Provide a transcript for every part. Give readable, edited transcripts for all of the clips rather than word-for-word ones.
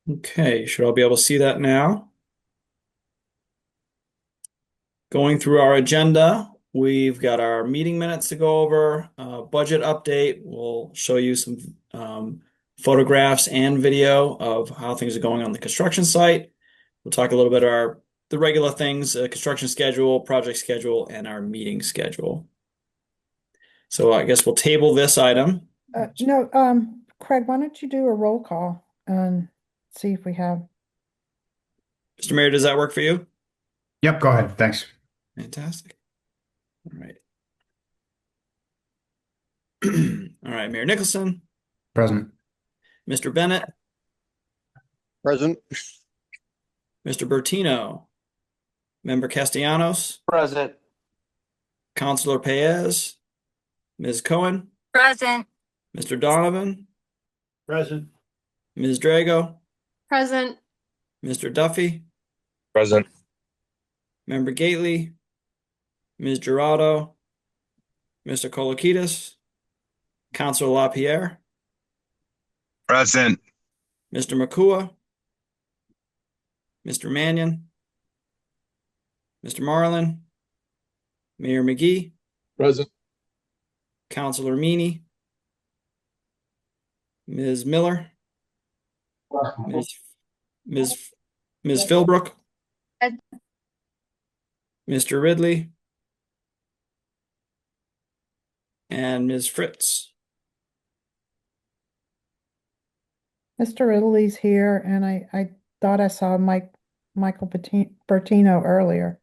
Okay, you should all be able to see that now. Going through our agenda, we've got our meeting minutes to go over, budget update. We'll show you some photographs and video of how things are going on the construction site. We'll talk a little bit our the regular things, construction schedule, project schedule, and our meeting schedule. So I guess we'll table this item. No, Craig, why don't you do a roll call and see if we have. Mr. Mayor, does that work for you? Yep, go ahead. Thanks. Fantastic. All right. All right, Mayor Nicholson, Present. Mr. Bennett, Present. Mr. Bertino, Member Castellanos, Present. Councilor Paez, Ms. Cohen, Present. Mr. Donovan, Present. Ms. Drago, Present. Mr. Duffy, Present. Member Gately, Ms. Gerardo, Mr. Kolokitis, Councilor LaPierre, Present. Mr. Makua, Mr. Mannion, Mr. Marlin, Mayor McGee, Present. Councilor Meany, Ms. Miller, Ms. Ms. Ms. Philbrook, Mr. Ridley, and Ms. Fritz. Mr. Italy's here, and I thought I saw Michael Bertino earlier.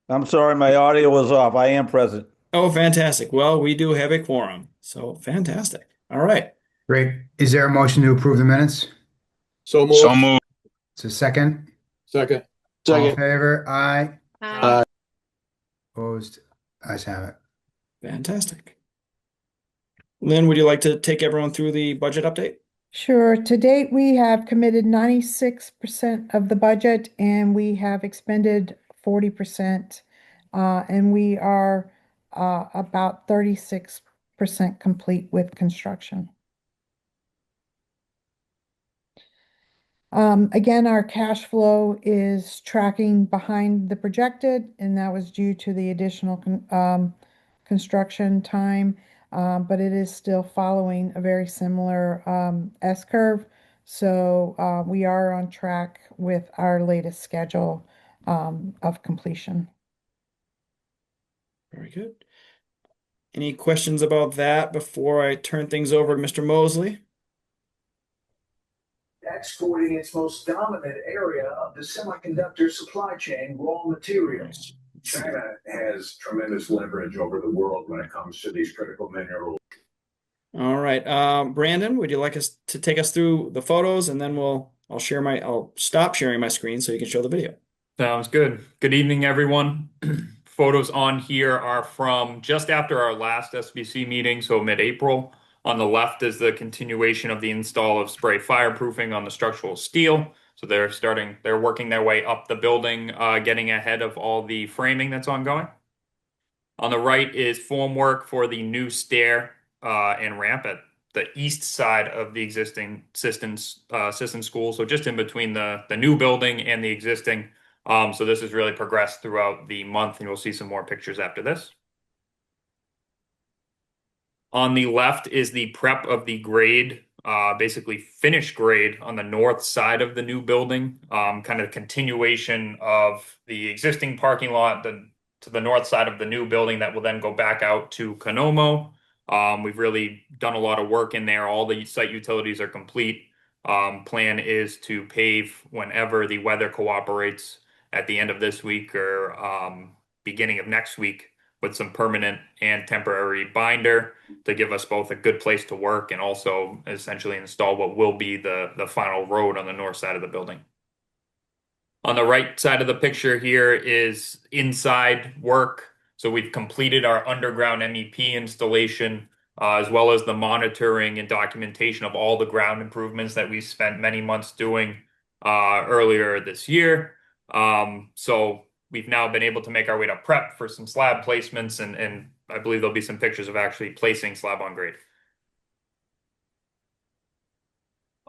I'm sorry, my audio was off. I am present. Oh, fantastic. Well, we do have a quorum, so fantastic. All right. Great. Is there a motion to approve the minutes? So moved. So moved. It's a second. Second. All in Second. favor? Aye. Aye. Opposed? Ayes have it. Fantastic. Lynn, would you like to take everyone through the budget update? Sure. To date, we have committed 96% of the budget, and we have expended 40%. And we are about 36% complete with construction. Again, our cash flow is tracking behind the projected, and that was due to the additional construction time, but it is still following a very similar S-curve. So we are on track with our latest schedule of completion. Very good. Any questions about that before I turn things over to Mr. Mosley? Exporting its most dominant area of the semiconductor supply chain, raw materials. China has tremendous leverage over the world when it comes to these critical minerals. All right. Brandon, would you like us to take us through the photos, and then I'll stop sharing my screen so you can show the video. Sounds good. Good evening, everyone. Photos on here are from just after our last SBC meeting, so mid-April. On the left is the continuation of the install of spray fireproofing on the structural steel. So they're working their way up the building, getting ahead of all the framing that's ongoing. On the right is formwork for the new stair and ramp at the east side of the existing system school. So just in between the new building and the existing. So this has really progressed throughout the month, and you'll see some more pictures after this. On the left is the prep of the grade, basically finished grade on the north side of the new building, kind of continuation of the existing parking lot to the north side of the new building that will then go back out to Konomo. We've really done a lot of work in there. All the site utilities are complete. Plan is to pave whenever the weather cooperates at the end of this week or beginning of next week with some permanent and temporary binder to give us both a good place to work and also essentially install what will be the final road on the north side of the building. On the right side of the picture here is inside work. So we've completed our underground MEP installation, as well as the monitoring and documentation of all the ground improvements that we spent many months doing earlier this year. So we've now been able to make our way to prep for some slab placements, and I believe there'll be some pictures of actually placing slab on grade.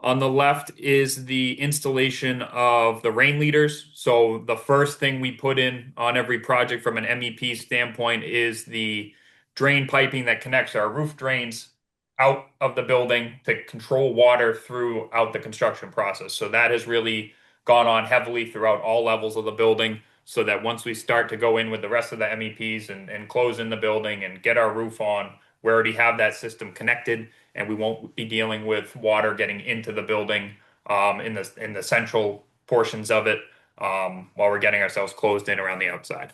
On the left is the installation of the rain leaders. So the first thing we put in on every project from an MEP standpoint is the drain piping that connects our roof drains out of the building to control water throughout the construction process. So that has really gone on heavily throughout all levels of the building so that once we start to go in with the rest of the MEPs and close in the building and get our roof on, we already have that system connected and we won't be dealing with water getting into the building in the central portions of it while we're getting ourselves closed in around the outside.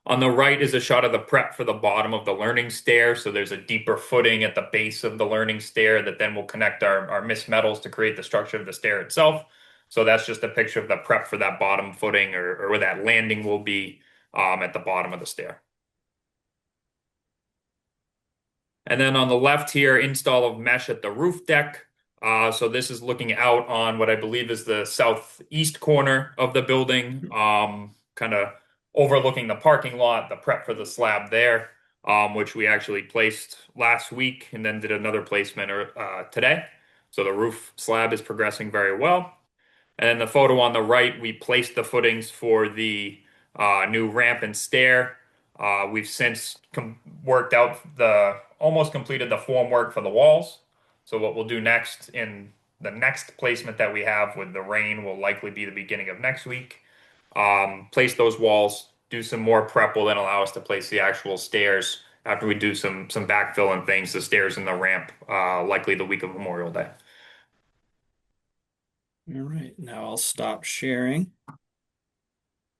On the right is a shot of the prep for the bottom of the learning stair. So there's a deeper footing at the base of the learning stair that then will connect our missed metals to create the structure of the stair itself. So that's just a picture of the prep for that bottom footing or where that landing will be at the bottom of the stair. And then on the left here, install of mesh at the roof deck. So this is looking out on what I believe is the southeast corner of the building, kind of overlooking the parking lot, the prep for the slab there, which we actually placed last week and then did another placement today. So the roof slab is progressing very well. And then the photo on the right, we placed the footings for the new ramp and stair. We've since worked out almost completed the form work for the walls. So what we'll do next in the next placement that we have with the rain will likely be the beginning of next week. Place those walls, do some more prep will then allow us to place the actual stairs after we do some backfill and things, the stairs and the ramp, likely the week of Memorial Day. All right, now I'll stop sharing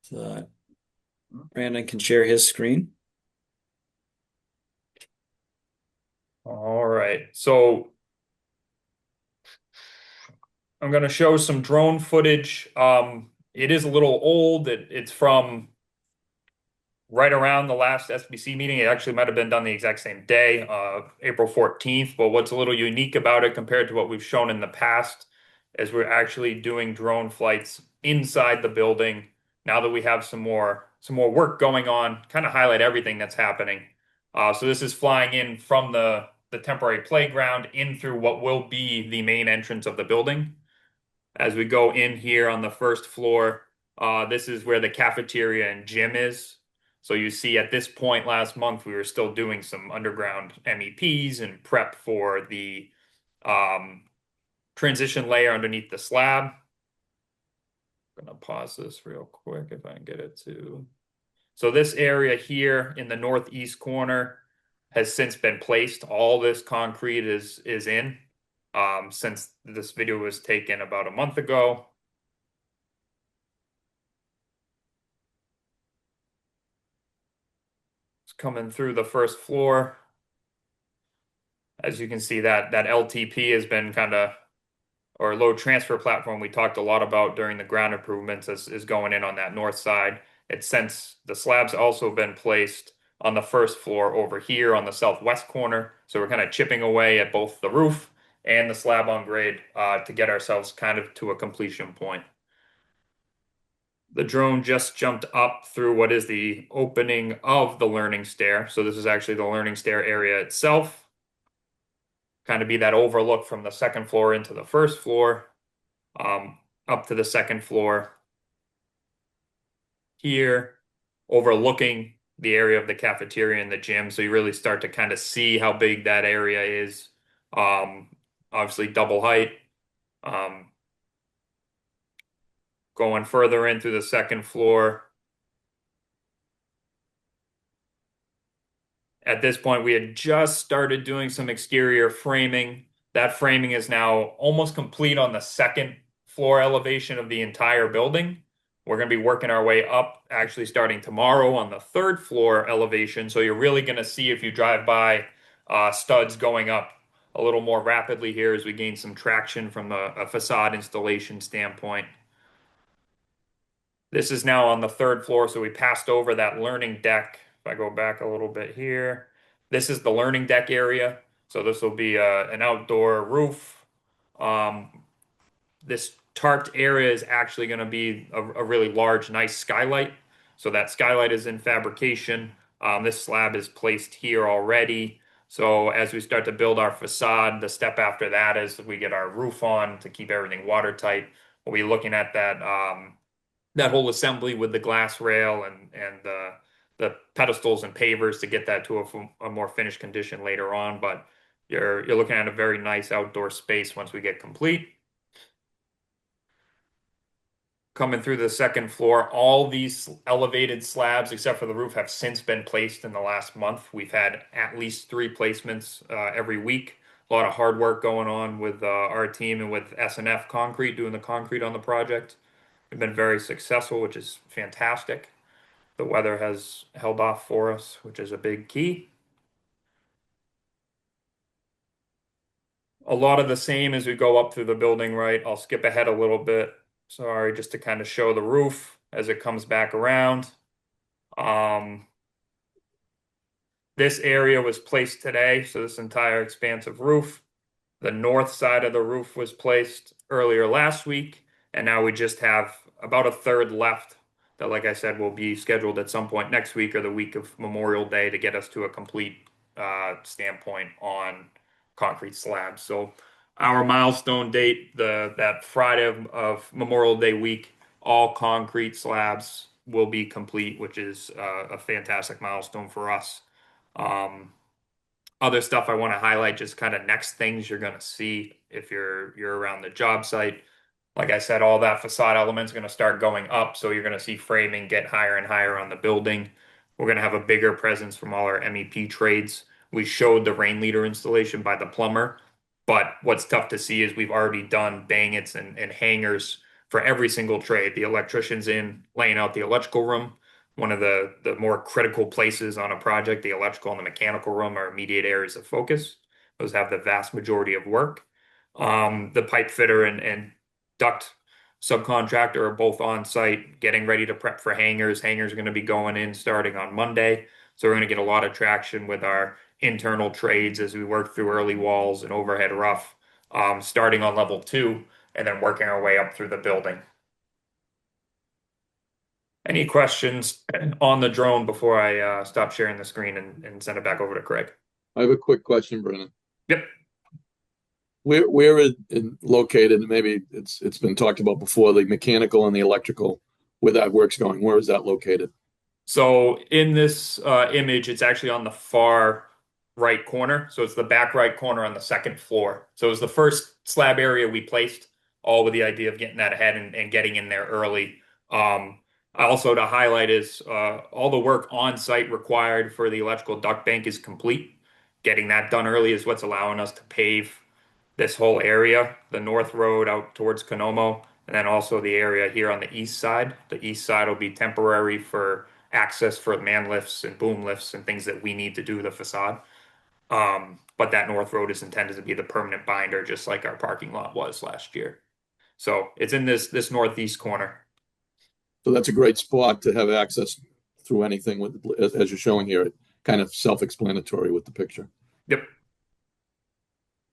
so that Brandon can share his screen. All right, so I'm going to show some drone footage. It is a little old. It's from right around the last SBC meeting. It actually might have been done the exact same day, April 14th. But what's a little unique about it compared to what we've shown in the past is we're actually doing drone flights inside the building. Now that we have some more work going on, kind of highlight everything that's happening. So this is flying in from the temporary playground in through what will be the main entrance of the building. As we go in here on the first floor, this is where the cafeteria and gym is. So you see at this point last month, we were still doing some underground MEPs and prep for the transition layer underneath the slab. I'm going to pause this real quick if I can get it to. So this area here in the northeast corner has since been placed. All this concrete is in since this video was taken about a month ago. It's coming through the first floor. As you can see, that LTP has been or load transfer platform we talked a lot about during the ground improvements is going in on that north side. It's since the slab's also been placed on the first floor over here on the southwest corner. So we're kind of chipping away at both the roof and the slab on grade to get ourselves kind of to a completion point. The drone just jumped up through what is the opening of the learning stair. So this is actually the learning stair area itself. Kind of be that overlook from the second floor into the first floor, up to the second floor here, overlooking the area of the cafeteria and the gym. So you really start to kind of see how big that area is. Obviously double height. Going further in through the second floor. At this point, we had just started doing some exterior framing. That framing is now almost complete on the second floor elevation of the entire building. We're going to be working our way up, actually starting tomorrow on the third floor elevation. So you're really going to see if you drive by studs going up a little more rapidly here as we gain some traction from a facade installation standpoint. This is now on the third floor, so we passed over that learning deck. If I go back a little bit here, this is the learning deck area. So this will be an outdoor roof. This tarped area is actually going to be a really large, nice skylight. So that skylight is in fabrication. This slab is placed here already. So as we start to build our facade, the step after that is we get our roof on to keep everything watertight. We'll be looking at that whole assembly with the glass rail and the pedestals and pavers to get that to a more finished condition later on. But you're looking at a very nice outdoor space once we get complete. Coming through the second floor, all these elevated slabs, except for the roof, have since been placed in the last month. We've had at least 3 placements every week. A lot of hard work going on with our team and with S&F Concrete doing the concrete on the project. We've been very successful, which is fantastic. The weather has held off for us, which is a big key. A lot of the same as we go up through the building, right? I'll skip ahead a little bit. Sorry, just to kind of show the roof as it comes back around. Um, this area was placed today, so this entire expansive roof. The north side of the roof was placed earlier last week, and now we just have about a third left that, like I said, will be scheduled at some point next week or the week of Memorial Day to get us to a complete standpoint on concrete slabs. So our milestone date, that Friday of Memorial Day week, all concrete slabs will be complete, which is a fantastic milestone for us. Um, Other stuff I want to highlight, just kind of next things you're going to see if you're around the job site. Like I said, all that facade elements going to start going up, so you're going to see framing get higher and higher on the building. We're going to have a bigger presence from all our MEP trades. We showed the rain leader installation by the plumber, but what's tough to see is we've already done bangets and hangers for every single trade. The electrician's in laying out the electrical room. One of the more critical places on a project, the electrical and the mechanical room, are immediate areas of focus. Those have the vast majority of work. The pipe fitter and duct subcontractor are both on site getting ready to prep for hangars. Hangars are going to be going in starting on Monday. So we're going to get a lot of traction with our internal trades as we work through early walls and overhead rough, starting on level 2 and then working our way up through the building. Any questions on the drone before I stop sharing the screen and send it back over to Craig? I have a quick question, Brennan. Yep. Where is it located? Maybe it's been talked about before, the mechanical and the electrical, where that work's going. Where is that located? So in this image, it's actually on the far right corner. So it's the back right corner on the second floor. So it was the first slab area we placed, all with the idea of getting that ahead and getting in there early. Also to highlight is all the work on site required for the electrical duct bank is complete. Getting that done early is what's allowing us to pave this whole area, the North Road out towards Konomo, and then also the area here on the east side. The east side will be temporary for access for man lifts and boom lifts and things that we need to do the facade. But that North Road is intended to be the permanent binder, just like our parking lot was last year. So it's in this northeast corner. So that's a great spot to have access through anything with, as you're showing here, kind of self-explanatory with the picture. Yep,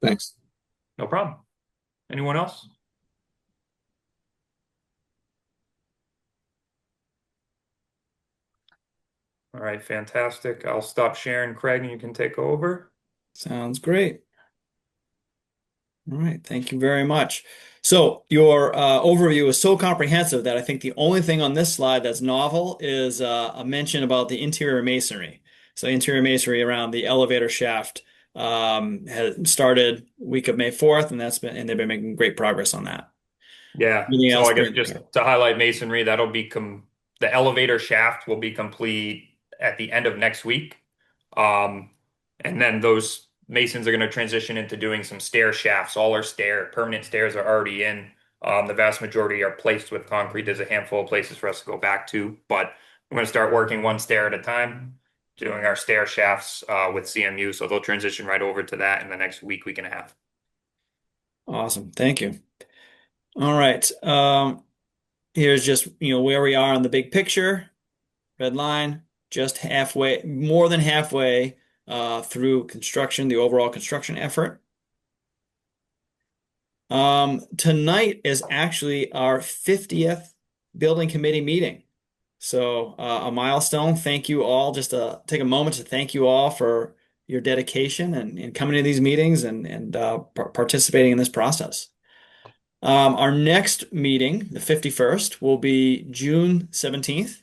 Thanks. no problem. Anyone else? All right, fantastic. I'll stop sharing, Craig, and you can take over. Sounds great. All right, thank you very much. So your overview is so comprehensive that I think the only thing on this slide that's novel is a mention about the interior masonry. So interior masonry around the elevator shaft has started week of May 4th, and they've been making great progress on that. Yeah. Anything So else, I guess Craig? just to highlight masonry, that'll be the elevator shaft will be complete at the end of next week. And then those masons are going to transition into doing some stair shafts. All our permanent stairs are already in. The vast majority are placed with concrete. There's a handful of places for us to go back to, but we're going to start working one stair at a time, doing our stair shafts with CMU. So they'll transition right over to that in the next week and a half. Awesome, thank you. All right, here's just where we are on the big picture. Red line, just halfway, more than halfway through construction, the overall construction effort. Tonight is actually our 50th building committee meeting. So a milestone. Thank you all. Just to take a moment to thank you all for your dedication and coming to these meetings and participating in this process. Our next meeting, the 51st, will be June 17th.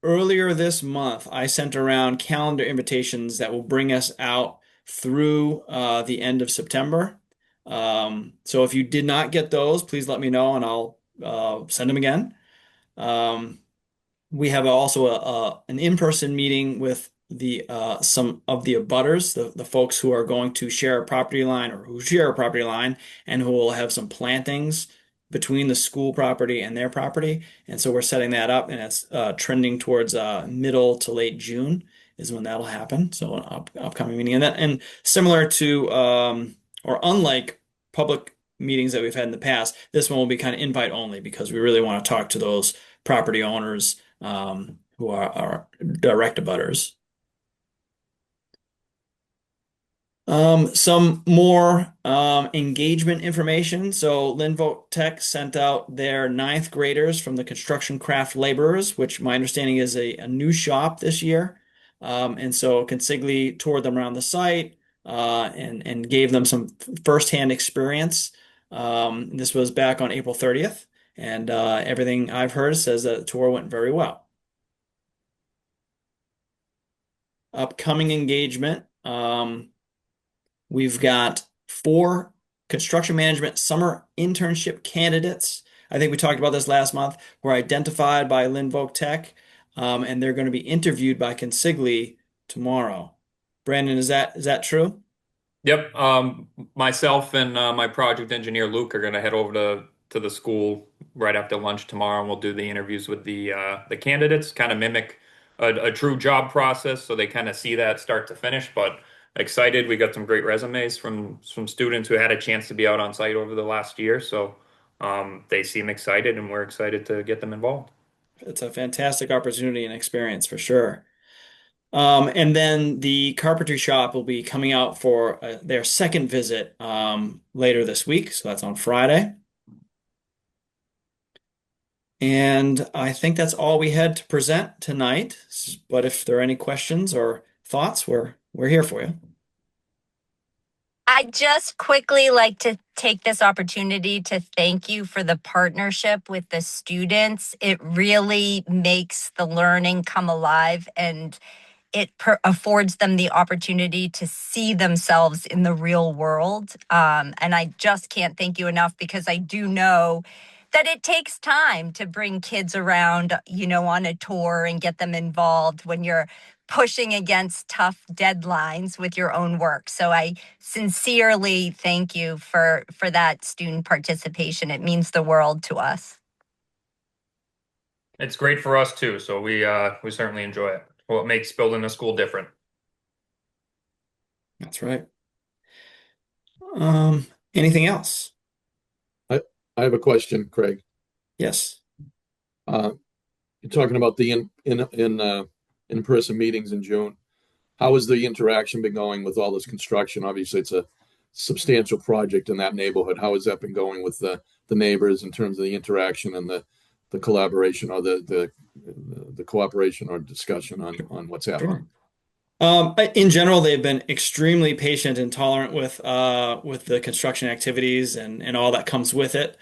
Earlier this month, I sent around calendar invitations that will bring us out through the end of September. So if you did not get those, please let me know and I'll send them again. We have also an in-person meeting with the some of the abutters, the folks who are going to share a property line or who share a property line, and who will have some plantings between the school property and their property. And so we're setting that up, and it's trending towards middle to late June is when that'll happen. So an upcoming meeting, and similar to or unlike public meetings that we've had in the past, this one will be kind of invite only because we really want to talk to those property owners who are direct abutters. Some more engagement information. So Lynn Tech sent out their 9th graders from the construction craft laborers, which my understanding is a new shop this year. And so Consigli toured them around the site and gave them some firsthand experience. This was back on April 30th. And everything I've heard says that the tour went very well. Upcoming engagement. We've got 4 construction management summer internship candidates. I think we talked about this last month. Were identified by Lynn Tech, and they're going to be interviewed by Consigli tomorrow. Brandon, is that true? Yep. Myself and my project engineer Luke are going to head over to the school right after lunch tomorrow, and we'll do the interviews with the candidates, kind of mimic a true job process, so they kind of see that start to finish. But excited, we got some great resumes from students who had a chance to be out on site over the last year, so they seem excited, and we're excited to get them involved. It's a fantastic opportunity and experience for sure. And then the carpentry shop will be coming out for their second visit later this week. So that's on Friday. And I think that's all we had to present tonight. But if there are any questions or thoughts, we're here for you. I'd just quickly like to take this opportunity to thank you for the partnership with the students. It really makes the learning come alive, and it affords them the opportunity to see themselves in the real world. And I just can't thank you enough, because I do know that it takes time to bring kids around, on a tour and get them involved when you're pushing against tough deadlines with your own work. So I sincerely thank you for that student participation. It means the world to us. It's great for us too, so we certainly enjoy it. What makes building a school different. That's right. Anything else? I have a question, Craig. Yes. You're talking about the in-person meetings in June. How has the interaction been going with all this construction? Obviously, it's a substantial project in that neighborhood. How has that been going with the neighbors in terms of the interaction and the collaboration, or the cooperation or discussion on what's happening? In general, they've been extremely patient and tolerant with the construction activities and all that comes with it.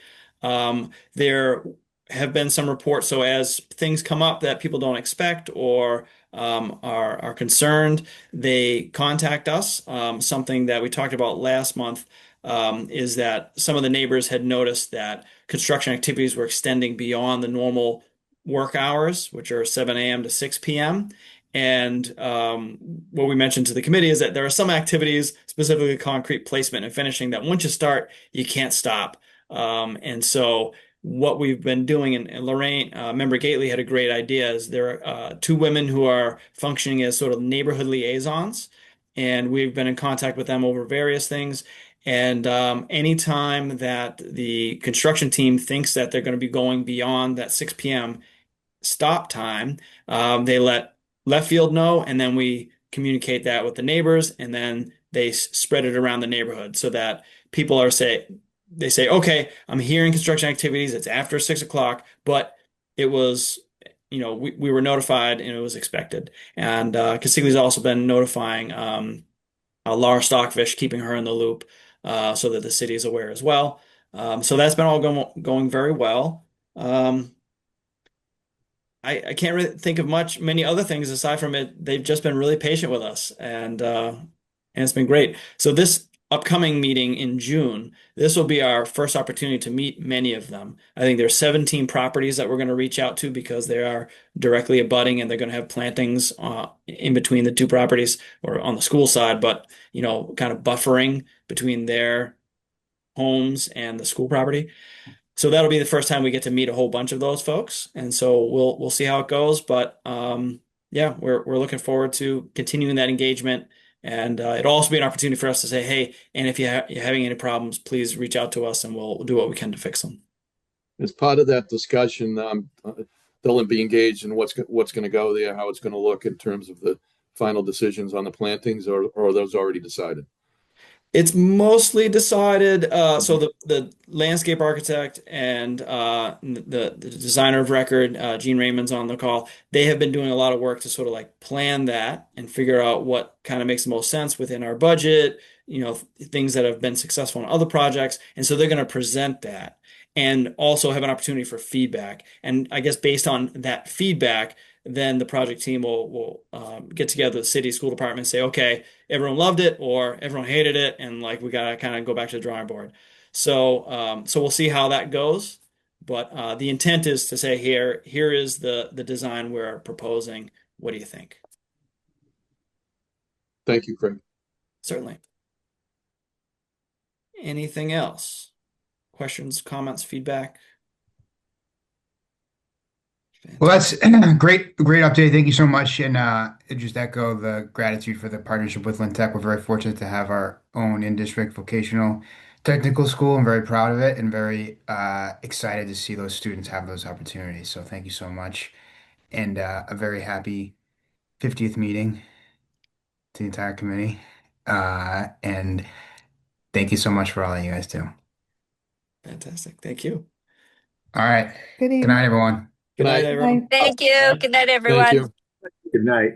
There have been some reports, so as things come up that people don't expect or are concerned, they contact us. Something that we talked about last month is that some of the neighbors had noticed that construction activities were extending beyond the normal work hours, which are 7 a.m. to 6 p.m. And what we mentioned to the committee is that there are some activities, specifically concrete placement and finishing, that once you start, you can't stop. And so what we've been doing, and Lorraine, Member Gately had a great idea, is there are 2 women who are functioning as sort of neighborhood liaisons, and we've been in contact with them over various things. And anytime that the construction team thinks that they're going to be going beyond that 6 p.m. stop time, they let left field know, and then we communicate that with the neighbors, and then they spread it around the neighborhood so that people they say, okay, I'm hearing construction activities. It's after 6 o'clock, but it was we were notified and it was expected. And Casigli's also been notifying Laura Stockfish, keeping her in the loop so that the city is aware as well. So that's been all going very well. I can't really think of many other things aside from it. They've just been really patient with us, and it's been great. So this upcoming meeting in June, this will be our first opportunity to meet many of them. I think there's 17 properties that we're going to reach out to because they are directly abutting, and they're going to have plantings in between the two properties or on the school side, but kind of buffering between their homes and the school property. So that'll be the first time we get to meet a whole bunch of those folks, and so we'll see how it goes. But yeah, we're looking forward to continuing that engagement, and it'll also be an opportunity for us to say, hey, and if you're having any problems, please reach out to us, and we'll do what we can to fix them. As part of that discussion, they'll be engaged in what's going to go there, how it's going to look in terms of the final decisions on the plantings, or are those already decided? It's mostly decided. So the landscape architect and the designer of record, Gene Raymond's on the call. They have been doing a lot of work to sort of like plan that and figure out what kind of makes the most sense within our budget, things that have been successful in other projects. And so they're going to present that and also have an opportunity for feedback. And I guess based on that feedback, then the project team will get together, the city school department, and say, okay, everyone loved it or everyone hated it, and like we gotta kind of go back to the drawing board. So we'll see how that goes. But the intent is to say here is the design we're proposing. What do you think? Thank you, Craig. Certainly. Anything else? Questions, comments, feedback? Well, that's great update. Thank you so much. And just echo the gratitude for the partnership with Lynn Tech. We're very fortunate to have our own in-district vocational technical school. I'm very proud of it and very excited to see those students have those opportunities. So thank you so much. And a very happy 50th meeting to the entire committee. And thank you so much for all that you guys do. Fantastic. Thank you. All right. Good Good evening. night, everyone. Good night, Night. everyone. Thank you. Good night, Thank everyone. you. Good night.